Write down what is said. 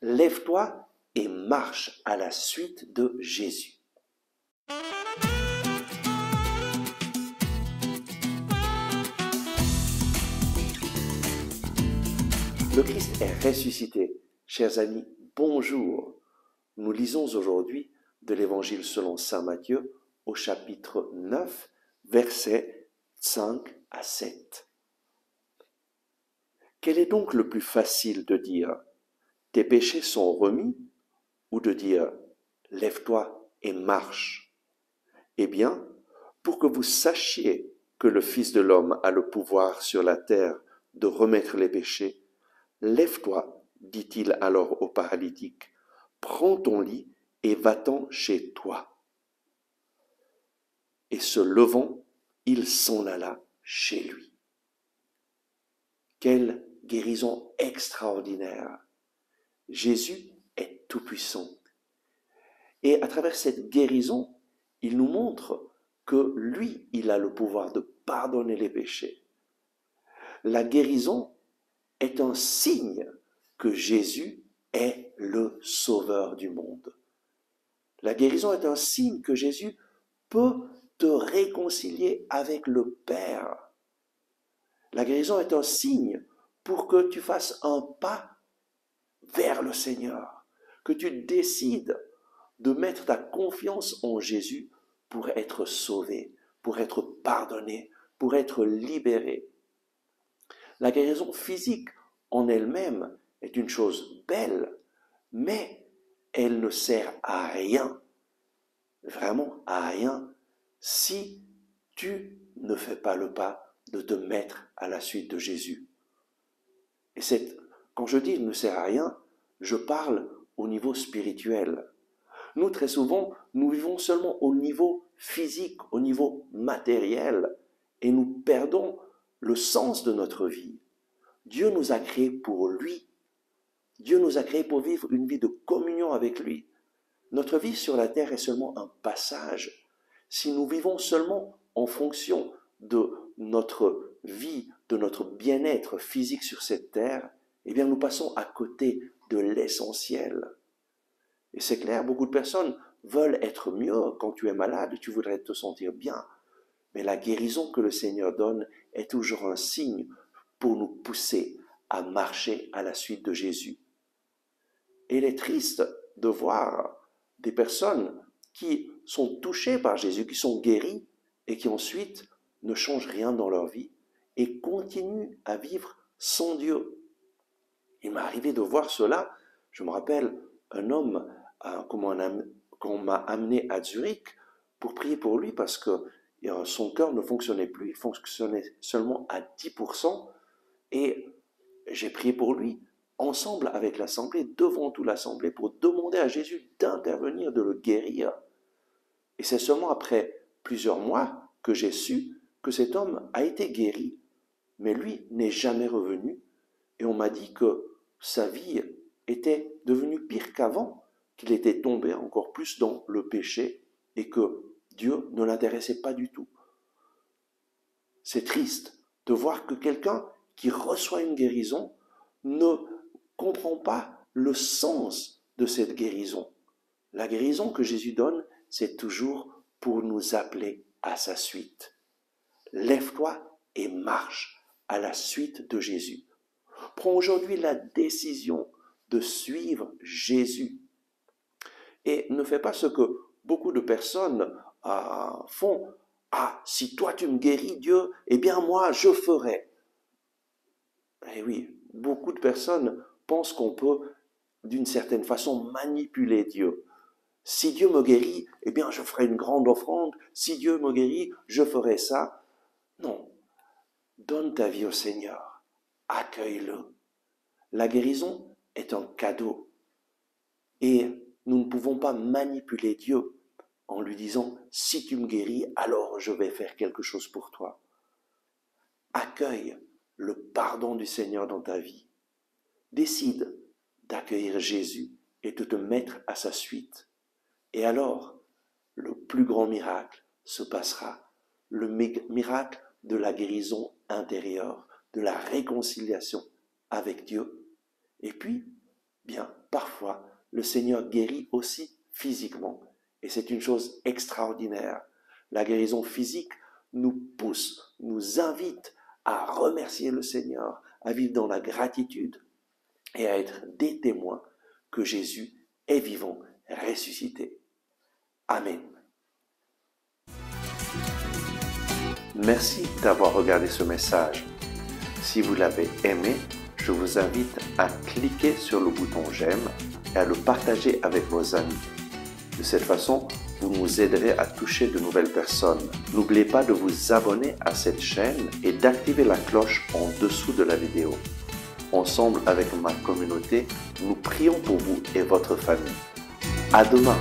Lève-toi et marche à la suite de Jésus. Le Christ est ressuscité. Chers amis, bonjour. Nous lisons aujourd'hui de l'Évangile selon saint Matthieu au chapitre 9, versets 5 à 7. Quel est donc le plus facile de dire « tes péchés sont remis » ou de dire « lève-toi et marche » ? Eh bien, pour que vous sachiez que le Fils de l'homme a le pouvoir sur la terre de remettre les péchés, lève-toi, dit-il alors au paralytique, prends ton lit et va-t'en chez toi. Et se levant, il s'en alla chez lui. Quelle guérison extraordinaire! Jésus est tout-puissant. Et à travers cette guérison, il nous montre que lui, il a le pouvoir de pardonner les péchés. La guérison est un signe que Jésus est le sauveur du monde. La guérison est un signe que Jésus peut te réconcilier avec le Père. La guérison est un signe pour que tu fasses un pas vers le Seigneur, que tu décides de mettre ta confiance en Jésus pour être sauvé, pour être pardonné, pour être libéré. La guérison physique en elle-même est une chose belle, mais elle ne sert à rien, vraiment à rien, si tu ne fais pas le pas de te mettre à la suite de Jésus. Et quand je dis « ne sert à rien », je parle au niveau spirituel. Nous, très souvent, nous vivons seulement au niveau physique, au niveau matériel, et nous perdons le sens de notre vie. Dieu nous a créés pour lui. Dieu nous a créés pour vivre une vie de communion avec lui. Notre vie sur la terre est seulement un passage. Si nous vivons seulement en fonction de notre vie, de notre bien-être physique sur cette terre, eh bien nous passons à côté de l'essentiel. Et c'est clair, beaucoup de personnes veulent être mieux. Quand tu es malade, tu voudrais te sentir bien. Mais la guérison que le Seigneur donne est toujours un signe pour nous pousser à marcher à la suite de Jésus. Et il est triste de voir des personnes qui sont touchées par Jésus, qui sont guéries et qui ensuite ne changent rien dans leur vie et continuent à vivre sans Dieu. Il m'est arrivé de voir cela. Je me rappelle un homme qu'on m'a amené à Zurich pour prier pour lui parce que son cœur ne fonctionnait plus, il fonctionnait seulement à 10%. Et j'ai prié pour lui, ensemble avec l'Assemblée, devant toute l'Assemblée, pour demander à Jésus d'intervenir, de le guérir. Et c'est seulement après plusieurs mois que j'ai su que cet homme a été guéri. Mais lui n'est jamais revenu. Et on m'a dit que sa vie était devenue pire qu'avant, qu'il était tombé encore plus dans le péché et que Dieu ne l'intéressait pas du tout. C'est triste de voir que quelqu'un qui reçoit une guérison ne comprend pas le sens de cette guérison. La guérison que Jésus donne, c'est toujours pour nous appeler à sa suite. Lève-toi et marche à la suite de Jésus. Prends aujourd'hui la décision de suivre Jésus. Et ne fais pas ce que beaucoup de personnes font. Ah, si toi tu me guéris, Dieu, eh bien moi je ferai. Eh oui, beaucoup de personnes pensent qu'on peut, d'une certaine façon, manipuler Dieu. Si Dieu me guérit, eh bien je ferai une grande offrande. Si Dieu me guérit, je ferai ça. Non, donne ta vie au Seigneur. Accueille-le. La guérison est un cadeau. Et nous ne pouvons pas manipuler Dieu en lui disant « si tu me guéris, alors je vais faire quelque chose pour toi ». Accueille le pardon du Seigneur dans ta vie. Décide d'accueillir Jésus et de te mettre à sa suite. Et alors, le plus grand miracle se passera. Le miracle de la guérison intérieure, de la réconciliation avec Dieu. Et puis, bien, parfois, le Seigneur guérit aussi physiquement. Et c'est une chose extraordinaire. La guérison physique nous pousse, nous invite à remercier le Seigneur, à vivre dans la gratitude et à être des témoins que Jésus est vivant, ressuscité. Amen. Merci d'avoir regardé ce message. Si vous l'avez aimé, je vous invite à cliquer sur le bouton j'aime et à le partager avec vos amis. De cette façon, vous nous aiderez à toucher de nouvelles personnes. N'oubliez pas de vous abonner à cette chaîne et d'activer la cloche en dessous de la vidéo. Ensemble avec ma communauté, nous prions pour vous et votre famille. À demain!